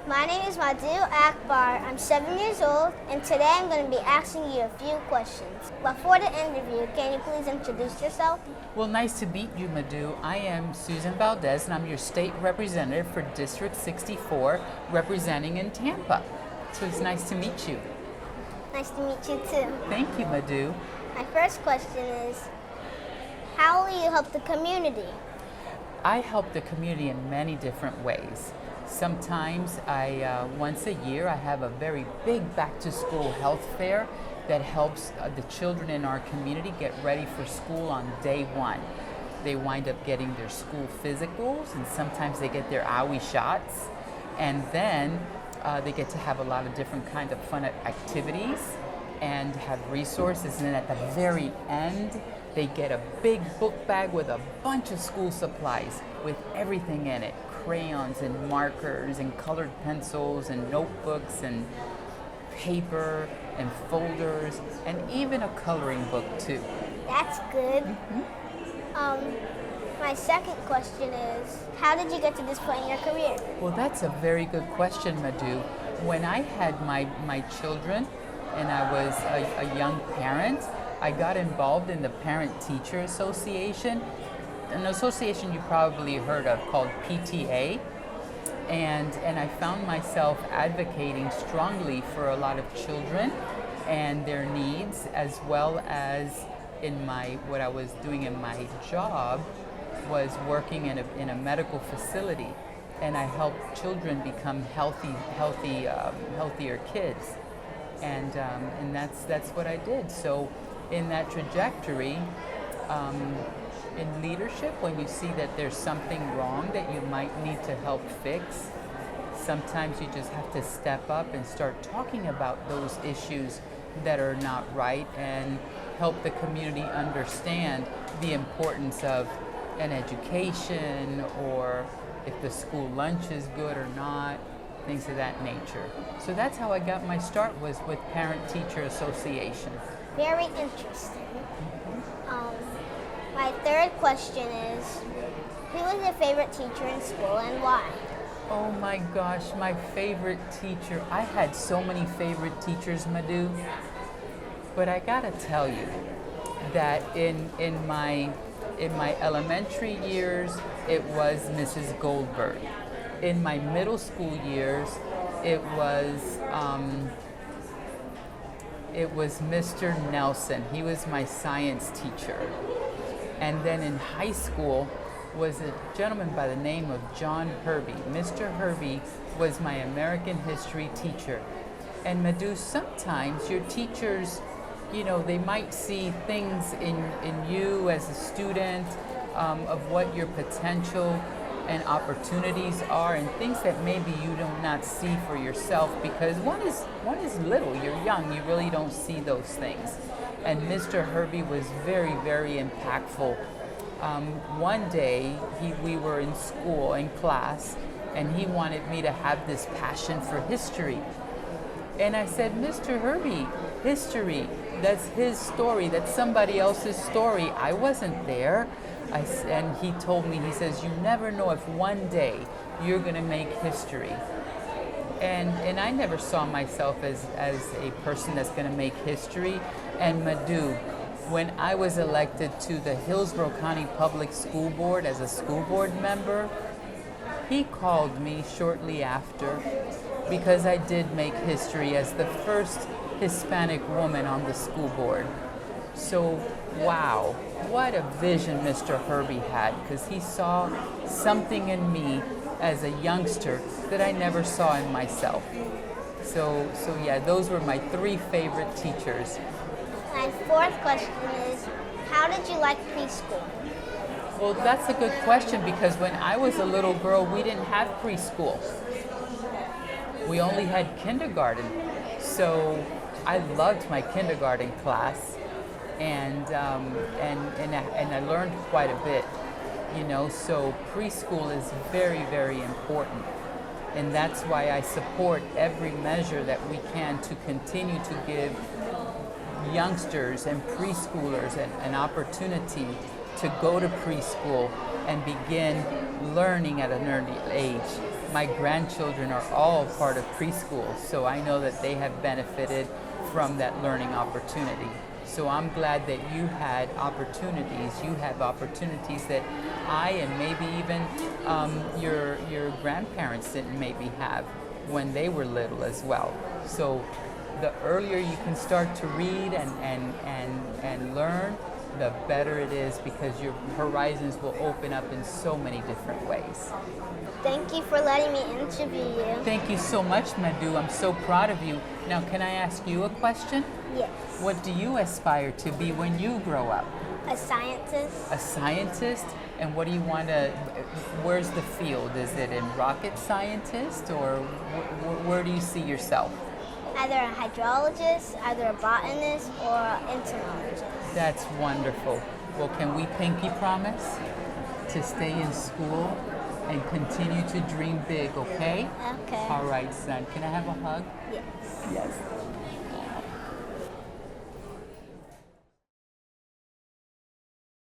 My name is Madhu Akbar. I'm 7 years old, and today I'm going to be asking you a few questions. Before the interview, can you please introduce yourself? Well, nice to meet you, Madhu. I am Susan Valdés, and I'm your state representative for District 64, representing in Tampa. So it's nice to meet you. Nice to meet you too. Thank you, Madhu. My first question is, how will you help the community? I help the community in many different ways. Sometimes once a year, I have a very big back-to-school health fair that helps the children in our community get ready for school on day one. They wind up getting their school physicals, and sometimes they get their owie shots, and then they get to have a lot of different kind of fun activities and have resources. And then at the very end, they get a big book bag with a bunch of school supplies with everything in it. Crayons and markers and colored pencils and notebooks and paper and folders and even a coloring book too. That's good. Mm-hmm. My second question is, how did you get to this point in your career? Well, that's a very good question, Madhu. When I had my children and I was a young parent, I got involved in the Parent-Teacher Association, an association you probably heard of called PTA, and I found myself advocating strongly for a lot of children and their needs, as well as in what I was doing in my job was working in a medical facility, and I helped children become healthier kids, and that's what I did. So in that trajectory, in leadership, when you see that there's something wrong that you might need to help fix, sometimes you just have to step up and start talking about those issues that are not right and help the community understand the importance of an education, or if the school lunch is good or not, things of that nature. So that's how I got my start, was with Parent-Teacher Association. Very interesting. My third question is, who was your favorite teacher in school and why? Oh my gosh, my favorite teacher. I had so many favorite teachers, Madhu. But I gotta tell you that in my elementary years, it was Mrs. Goldberg. In my middle school years, it was Mr. Nelson. He was my science teacher. And then in high school was a gentleman by the name of John Hervey. Mr. Hervey was my American history teacher. And Madhu, sometimes your teachers, they might see things in you as a student, of what your potential and opportunities are, and things that maybe you do not see for yourself, because one is little, you're young, you really don't see those things. And Mr. Hervey was very, very impactful. One day we were in school, in class, and he wanted me to have this passion for history. And I said, Mr. Hervey, history, that's his story, that's somebody else's story. I wasn't there. And he told me, he says, you never know if one day you're going to make history. And I never saw myself as a person that's going to make history. And Madhu, when I was elected to the Hillsborough County Public School Board as a school board member, he called me shortly after, because I did make history as the first Hispanic woman on the school board. So, wow, what a vision Mr. Hervey had, because he saw something in me as a youngster that I never saw in myself. So yeah, those were my three favorite teachers. My fourth question is, how did you like preschool? Well, that's a good question, because when I was a little girl, we didn't have preschool. We only had kindergarten. So I loved my kindergarten class, and I learned quite a bit, so preschool is very, very important. And that's why I support every measure that we can to continue to give youngsters and preschoolers an opportunity to go to preschool and begin learning at an early age. My grandchildren are all part of preschool, so I know that they have benefited from that learning opportunity. So I'm glad that you had opportunities. You have opportunities that I and maybe even your grandparents didn't maybe have when they were little as well. So the earlier you can start to read and learn, the better it is, because your horizons will open up in so many different ways. Thank you for letting me interview you. Thank you so much, Madhu. I'm so proud of you. Now, can I ask you a question? Yes. What do you aspire to be when you grow up? A scientist. A scientist? And what do you want to, where's the field? Is it in rocket scientist, or where do you see yourself? Either a hydrologist, either a botanist, or an entomologist. That's wonderful. Well, can we pinky promise to stay in school and continue to dream big, okay? Okay. All right, son. Can I have a hug? Yes. Yes.